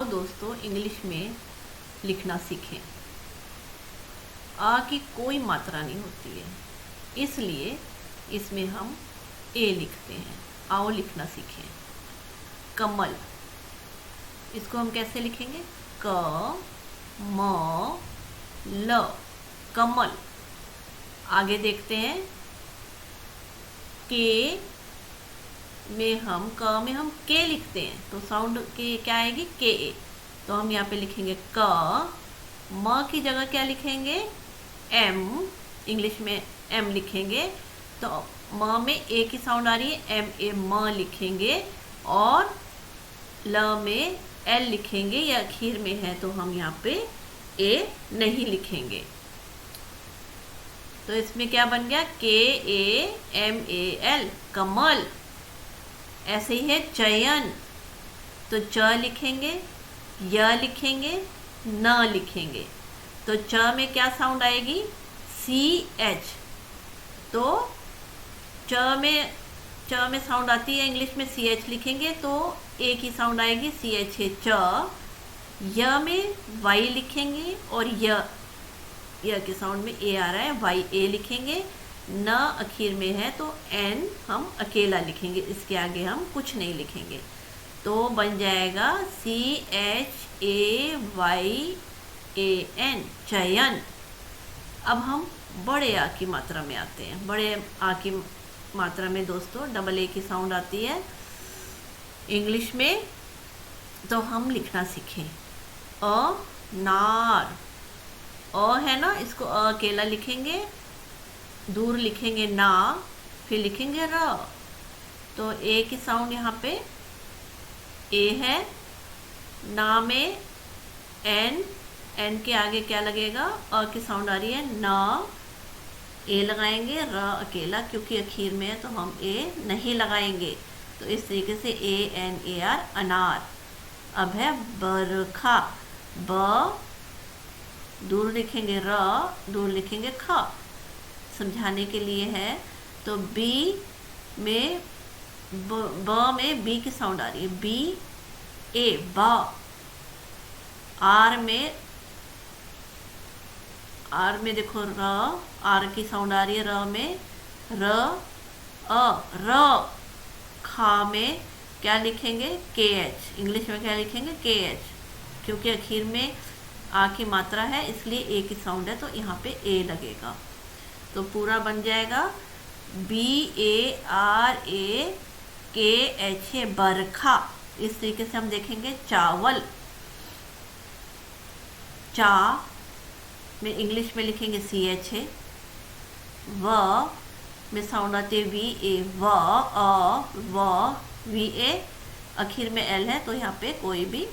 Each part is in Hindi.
दोस्तों इंग्लिश में लिखना सीखें। आ की कोई मात्रा नहीं होती है, इसलिए इसमें हम ए लिखते हैं। आओ लिखना सीखें। कमल, इसको हम कैसे लिखेंगे? क म ल, कमल। आगे देखते हैं। के में हम के लिखते हैं, तो साउंड के क्या आएगी? के ए। तो हम यहाँ पे लिखेंगे क। म की जगह क्या लिखेंगे? एम। इंग्लिश में एम लिखेंगे, तो म में ए की साउंड आ रही है, एम ए म लिखेंगे। और ल में एल लिखेंगे, या आखिर में है तो हम यहाँ पे ए नहीं लिखेंगे। तो इसमें क्या बन गया? के ए एम ए एल, कमल। ऐसे ही है चयन, तो च लिखेंगे, य लिखेंगे, न लिखेंगे। तो च में क्या साउंड आएगी? C H. तो च में साउंड आती है इंग्लिश में, सी एच लिखेंगे तो ए की साउंड आएगी, सी एच है च। य में वाई लिखेंगे, और य के साउंड में ए आ रहा है, वाई ए लिखेंगे। न आखिर में है तो एन हम अकेला लिखेंगे, इसके आगे हम कुछ नहीं लिखेंगे। तो बन जाएगा C H A Y A N, चयन। अब हम बड़े आ की मात्रा में आते हैं। बड़े आ की मात्रा में दोस्तों डबल ए की साउंड आती है इंग्लिश में, तो हम लिखना सीखें। अनार, अ है ना, इसको अकेला लिखेंगे, दूर लिखेंगे ना, फिर लिखेंगे र। तो ए की साउंड यहाँ पे ए है। ना में एन के आगे क्या लगेगा? अ की साउंड आ रही है, न ए लगाएंगे, र अकेला, क्योंकि आखिर में है तो हम ए नहीं लगाएंगे। तो इस तरीके से ए एन ए आर, अनार। अब है बरखा, ब दूर लिखेंगे र, दूर लिखेंगे ख, समझाने के लिए है। तो बी में ब में बी की साउंड आ रही है, बी ए, ब। आर में देखो र, आर की साउंड आ रही है र में, र अ, र। खा में क्या लिखेंगे? के एच। इंग्लिश में क्या लिखेंगे? के एच, क्योंकि आखिर में आ की मात्रा है, इसलिए ए की साउंड है, तो यहाँ पे ए लगेगा। तो पूरा बन जाएगा बी ए आर ए के एच है, बरखा। इस तरीके से हम देखेंगे। चावल, चा में इंग्लिश में लिखेंगे सी एच है। व में साउंड आती है वी ए, व अ, व वी ए, आखिर में एल है, तो यहाँ पे कोई भी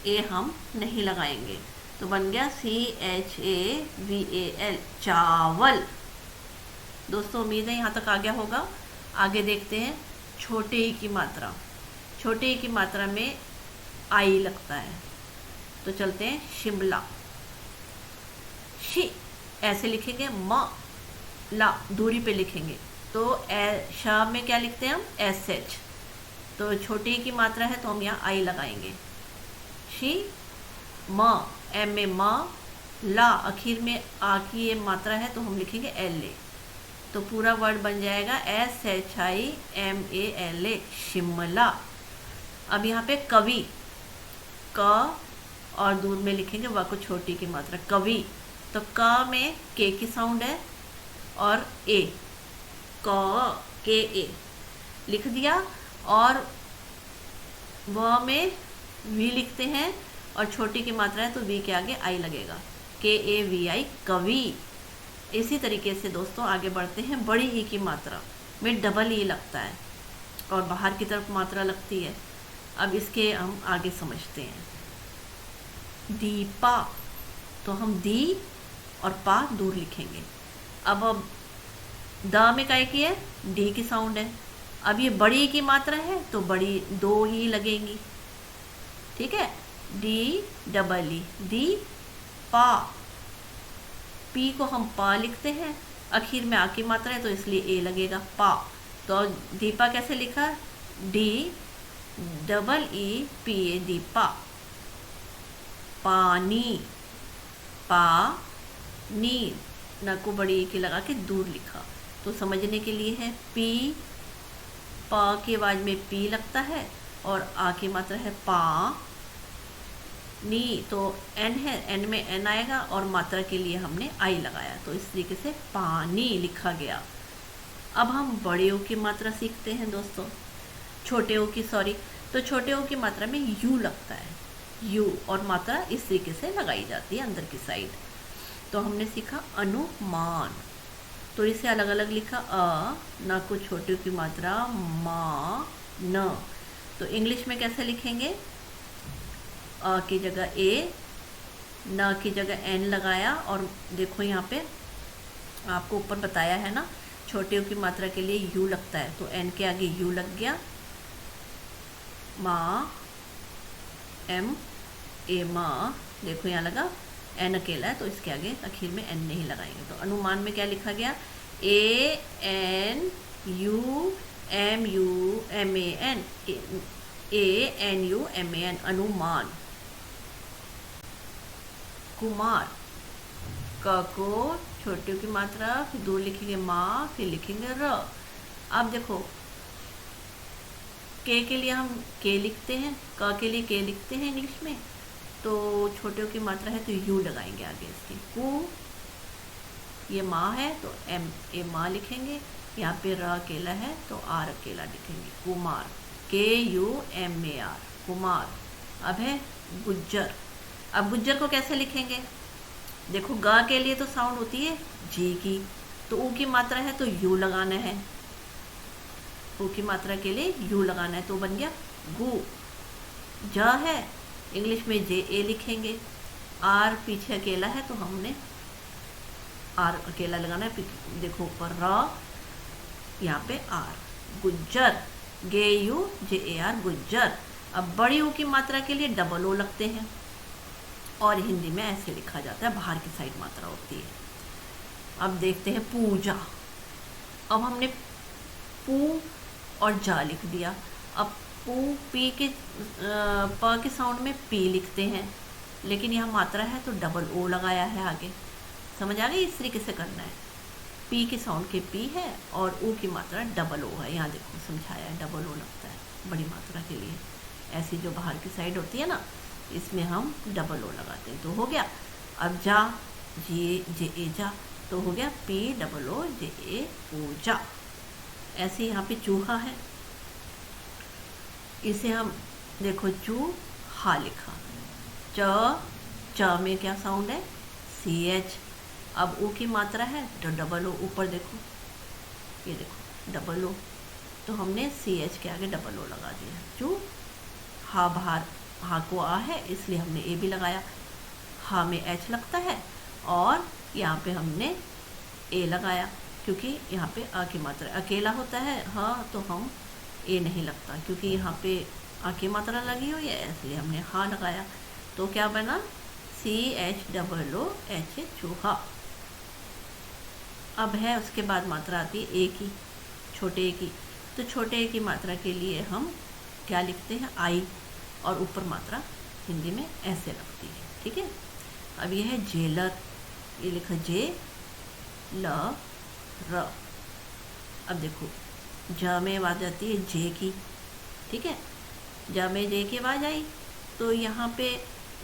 ए हम नहीं लगाएंगे। तो बन गया C H A V A L, चावल। दोस्तों उम्मीद है यहाँ तक आ गया होगा। आगे देखते हैं छोटे ई की मात्रा। छोटे ई की मात्रा में आई लगता है, तो चलते हैं। शिमला, शी ऐसे लिखेंगे, म ला दूरी पे लिखेंगे, तो श में क्या लिखते हैं हम? S H. तो छोटे ई की मात्रा है तो हम यहाँ आई लगाएंगे। शी म, एम में म, ला आखिर में आ की ये मात्रा है तो हम लिखेंगे एल ए। तो पूरा वर्ड बन जाएगा S H I M L A ए, शिमला। अब यहाँ पे कवि, क और दूर में लिखेंगे व को छोटी की मात्रा, कवि। तो क में के की साउंड है, और ए, क के ए लिख दिया। और व में वी लिखते हैं, और छोटी की मात्रा है तो वी के आगे आई लगेगा, के ए वी आई, कवि। इसी तरीके से दोस्तों आगे बढ़ते हैं। बड़ी ई की मात्रा में डबल ई लगता है, और बाहर की तरफ मात्रा लगती है। अब इसके हम आगे समझते हैं। दीपा, तो हम दी और पा दूर लिखेंगे। अब द में काय की है? डी की साउंड है। अब ये बड़ी ई की मात्रा है तो बड़ी दो ही लगेंगी, ठीक है। डी डबल ई, दी पा। पी को हम पा लिखते हैं, आखिर में आ की मात्रा है तो इसलिए ए लगेगा, पा। तो दीपा कैसे लिखा? D double E P A, Deepa. पानी, पा नी, न को बड़ी ई की लगा के दूर लिखा। तो समझने के लिए है पी, पा की आवाज में पी लगता है और आ की मात्रा है पा नी, तो एन है, एन में एन आएगा और मात्रा के लिए हमने आई लगाया, तो इस तरीके से पानी लिखा गया। अब हम बड़े ओ की मात्रा सीखते हैं दोस्तों, छोटे ओ की सॉरी। तो छोटे ओ की मात्रा में यू लगता है, यू, और मात्रा इस तरीके से लगाई जाती है अंदर की साइड। तो हमने सीखा अनुमान, तो इसे अलग अलग लिखा, अ, न को छोटे की मात्रा, मा, न। तो इंग्लिश में कैसे लिखेंगे, अ की जगह ए, न की जगह एन लगाया, और देखो यहाँ पे आपको ऊपर बताया है ना, छोटे की मात्रा के लिए यू लगता है, तो एन के आगे यू लग गया, मा, एम, ए मा, देखो यहाँ लगा, एन अकेला है तो इसके आगे आखिर में एन नहीं लगाएंगे। तो अनुमान में क्या लिखा गया, A N U M U M A N, A N U M A N, अनुमान। कुमार, क को छोटे की मात्रा, फिर दूर लिखेंगे माँ, फिर लिखेंगे र। अब देखो के लिए हम के लिखते हैं, क के लिए के लिखते हैं इंग्लिश में, तो छोटे की मात्रा है तो यू लगाएंगे आगे इसके। कु, ये माँ है तो एम ए माँ लिखेंगे, यहाँ पे र अकेला है तो आर अकेला लिखेंगे, Kumar, K U M A R, Kumar. अब है गुज्जर, अब गुज्जर को कैसे लिखेंगे, देखो गा के लिए तो साउंड होती है जी की, तो ऊ की मात्रा है तो यू लगाना है, ऊ की मात्रा के लिए यू लगाना है, तो बन गया गु। ज है, इंग्लिश में जे ए लिखेंगे, आर पीछे अकेला है तो हमने आर अकेला लगाना है, देखो ऊपर र, यहाँ पे R, Gujjar, G U J A R, Gujjar. अब बड़ी ऊ की मात्रा के लिए डबल ओ लगते हैं, और हिंदी में ऐसे लिखा जाता है, बाहर की साइड मात्रा होती है। अब देखते हैं पूजा, अब हमने पू और जा लिख दिया, अब पू पी के प के साउंड में पी लिखते हैं, लेकिन यहाँ मात्रा है तो डबल ओ लगाया है आगे, समझ आ गई, इस तरीके से करना है। पी के साउंड के पी है और ऊ की मात्रा डबल ओ है, यहाँ देखो समझाया है, डबल ओ लगता है बड़ी मात्रा के लिए, ऐसी जो बाहर की साइड होती है ना, इसमें हम डबल ओ लगाते हैं, तो हो गया। अब जा, जे ए जा, तो हो गया पी डबल ओ जे ए, पूजा। ऐसे यहाँ पे चूहा है, इसे हम देखो चूहा लिखा, च में क्या साउंड है, सी एच। अब ओ की मात्रा है तो डबल ओ, ऊपर देखो, ये देखो डबल ओ, तो हमने सी एच के आगे डबल ओ लगा दिया, चू हा, बाहर हा को आ है इसलिए हमने ए भी लगाया, हा में एच लगता है और यहाँ पे हमने ए लगाया, क्योंकि यहाँ पे आ की मात्रा अकेला होता है हाँ, तो हम ए नहीं लगता, क्योंकि यहाँ पे आ की मात्रा लगी हुई है इसलिए हमने हा लगाया, तो क्या बना, C H double O H, चूहा। अब है उसके बाद मात्रा आती है ए की, छोटे ए की, तो छोटे ए की मात्रा के लिए हम क्या लिखते हैं, आई, और ऊपर मात्रा हिंदी में ऐसे लगती है, ठीक है। अब ये है जेलर, ये लिखा जे ल र। अब देखो ज में आवाज आती है जे की, ठीक है, ज में जे की आवाज आई, तो यहाँ पे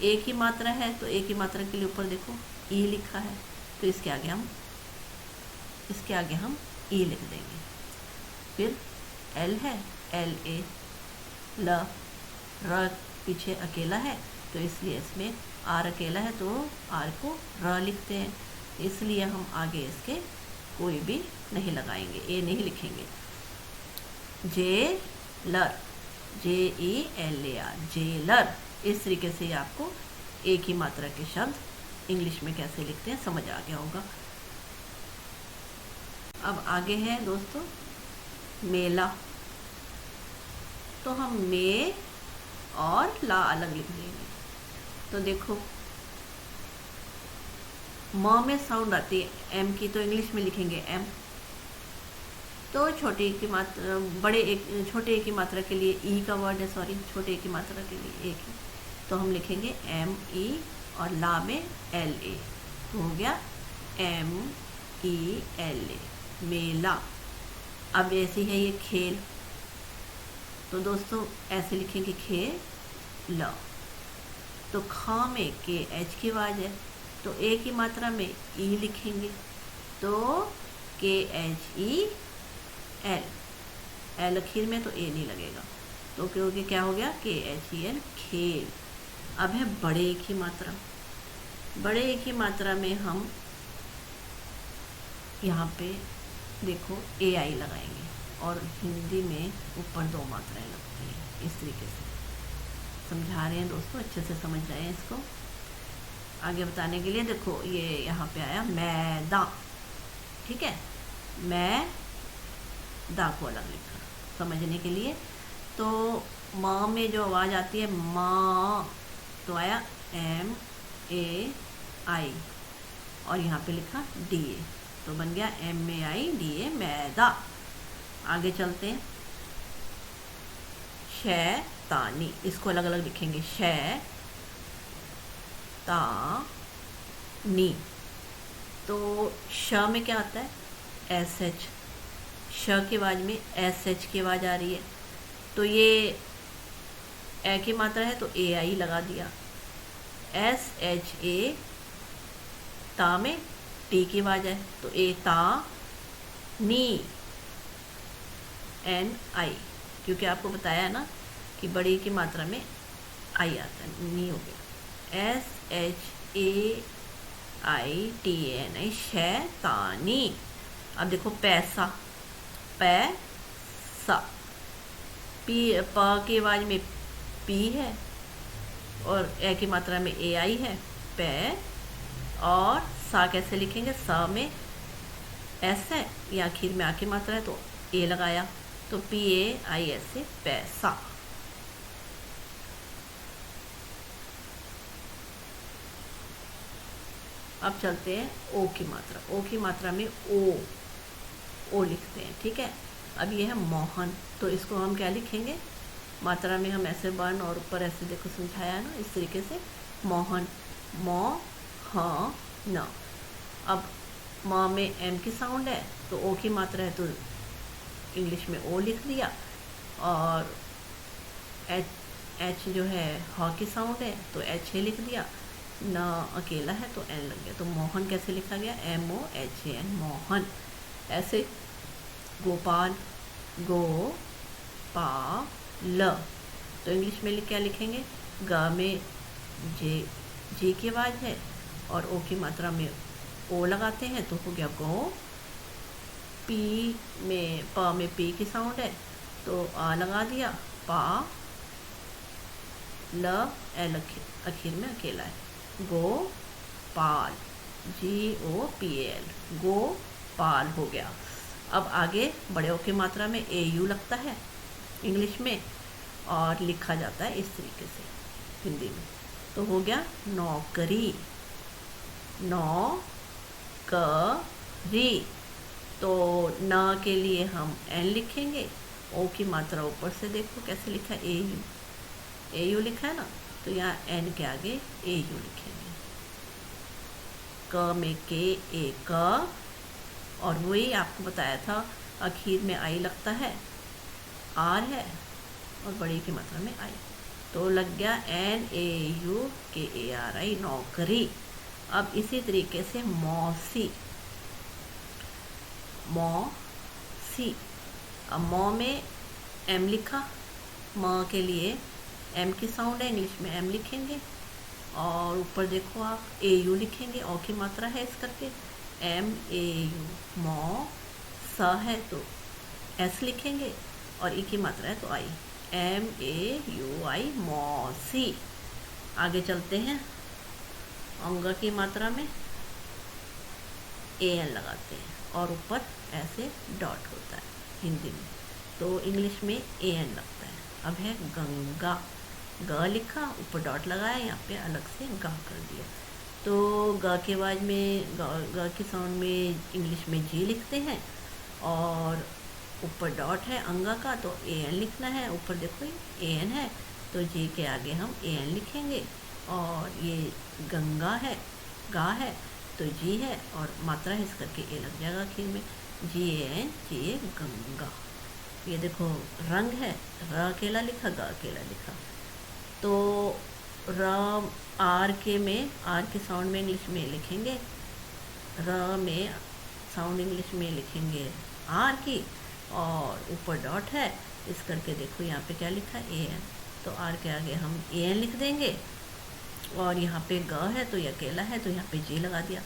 ए की मात्रा है तो ए की मात्रा के लिए ऊपर देखो ई लिखा है, तो इसके आगे हम ई लिख देंगे। फिर एल है, एल ए, ल, र पीछे अकेला है तो इसलिए इसमें आर अकेला है तो आर को र लिखते हैं, इसलिए हम आगे इसके कोई भी नहीं लगाएंगे, ए नहीं लिखेंगे। जे लर, J E L A R, jailer. इस तरीके से आपको ए की मात्रा के शब्द इंग्लिश में कैसे लिखते हैं समझ आ गया होगा। अब आगे है दोस्तों मेला, तो हम मे और ला अलग लिख देंगे। तो देखो म में साउंड आती है एम की, तो इंग्लिश में लिखेंगे एम, तो छोटे की मात्रा छोटे ए की मात्रा के लिए ई का वर्ड है, सॉरी छोटे ए की मात्रा के लिए ए की, तो हम लिखेंगे एम ई और ला में एल ए, तो हो गया एम ई एल ए, मेला। अब ऐसी है ये खेल, तो दोस्तों ऐसे लिखेंगे खेल। तो खा में के एच की आवाज़ है, तो ए की मात्रा में ई लिखेंगे, तो के एच ई एल, एल आखिर में तो ए नहीं लगेगा, तो क्योंकि क्या हो गया के एच ई एल, खेल। अब है बड़े ए की मात्रा, बड़े ए की मात्रा में हम यहाँ पे देखो ए आई लगाएंगे, और हिंदी में ऊपर दो मात्राएं लगती हैं। इस तरीके से समझा रहे हैं दोस्तों, अच्छे से समझ रहे हैं इसको। आगे बताने के लिए देखो ये यहाँ पे आया मैदा, ठीक है, मैं दा को अलग लिखा समझने के लिए। तो माँ में जो आवाज़ आती है माँ, तो आया एम ए आई, और यहाँ पे लिखा डी ए, तो बन गया M A I D A, मैदा। आगे चलते हैं, शैतानी, इसको अलग अलग लिखेंगे, शैतानी। तो श में क्या आता है एस एच, श की आवाज़ में एस एच की आवाज़ आ रही है, तो ये ए की मात्रा है तो ए आई लगा दिया। एस एच ए, ता में टी की आवाज़ है, तो ए ता नी, एन आई, क्योंकि आपको बताया है ना कि बड़ी की मात्रा में आई आता है, नी हो गया। S H A I T N I, शैतानी। अब देखो पैसा, पैसा, पी प की आवाज़ में पी है, और ए की मात्रा में ए आई है, पै। और सा कैसे लिखेंगे, सा में एस है, या आखिर में आ की मात्रा है तो ए लगाया, तो पी ए आई एस से पैसा। अब चलते हैं ओ की मात्रा, ओ की मात्रा में ओ लिखते हैं, ठीक है। अब ये है मोहन, तो इसको हम क्या लिखेंगे, मात्रा में हम ऐसे बन और ऊपर ऐसे देखो समझाया है ना, इस तरीके से मोहन, मो ह न। अब माँ में एम की साउंड है, तो ओ की मात्रा है तो इंग्लिश में ओ लिख दिया, और एच जो है ह की साउंड है तो एच ए लिख दिया, न अकेला है तो एन लग गया, तो मोहन कैसे लिखा गया, M O H A N, Mohan. ऐसे गोपाल, गो पा ल, तो इंग्लिश में क्या लिखेंगे, ग में जे की आवाज़ है और ओ की मात्रा में ओ लगाते हैं, तो हो गया गो। पी में प में पी की साउंड है तो आ लगा दिया, पा। ल एल आखिर में अकेला है, गो पाल, जी ओ पी एल, गो पाल हो गया। अब आगे बड़े ओ की मात्रा में ए यू लगता है इंग्लिश में, और लिखा जाता है इस तरीके से हिंदी में, तो हो गया नौकरी, नौकरी। तो न के लिए हम एन लिखेंगे, ओ की मात्रा ऊपर से देखो कैसे लिखा है, ए यू लिखा है ना, तो यहाँ एन के आगे ए यू लिखेंगे। क में के ए क, और वही आपको बताया था आखिर में आई लगता है, आर है, और बड़ी की मात्रा में आई, तो लग गया एन ए यू के ए आर आई, नौकरी। अब इसी तरीके से मौसी, मौसी। अब मौ में एम लिखा, म के लिए एम की साउंड है, इंग्लिश में एम लिखेंगे, और ऊपर देखो आप ए यू लिखेंगे, ओ की मात्रा है इस करके, एम ए यू, मौ। स है तो एस लिखेंगे, और ई की मात्रा है तो आई, एम ए यू आई, मौसी। आगे चलते हैं, अंग की मात्रा में ए एन लगाते हैं, और ऊपर ऐसे डॉट होता है हिंदी में, तो इंग्लिश में ए एन लगता है। अब है गंगा, ग लिखा, ऊपर डॉट लगाया, यहाँ पे अलग से गा कर दिया, तो ग के आवाज़ में ग की साउंड में इंग्लिश में जी लिखते हैं, और ऊपर डॉट है अंगा का तो ए एन लिखना है, ऊपर देखो ए एन है, तो जी के आगे हम ए एन लिखेंगे, और ये गंगा है, गा है तो जी है, और मात्रा है इस करके ए लग जाएगा आखिर में, जी ए एन, जी ए गंगा। ये देखो रंग है, र अकेला लिखा, गा अकेला लिखा। तो र आर के में, आर के साउंड में इंग्लिश में लिखेंगे, र में साउंड इंग्लिश में लिखेंगे आर की, और ऊपर डॉट है इस करके देखो यहाँ पे क्या लिखा है, ए एन। तो आर के आगे हम ए एन लिख देंगे, और यहाँ पे ग है तो ये अकेला है तो यहाँ पे जी लगा दिया,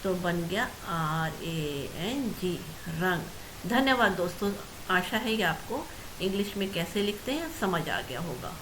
तो बन गया आर ए एन जी, रंग। धन्यवाद दोस्तों, आशा है कि आपको इंग्लिश में कैसे लिखते हैं समझ आ गया होगा।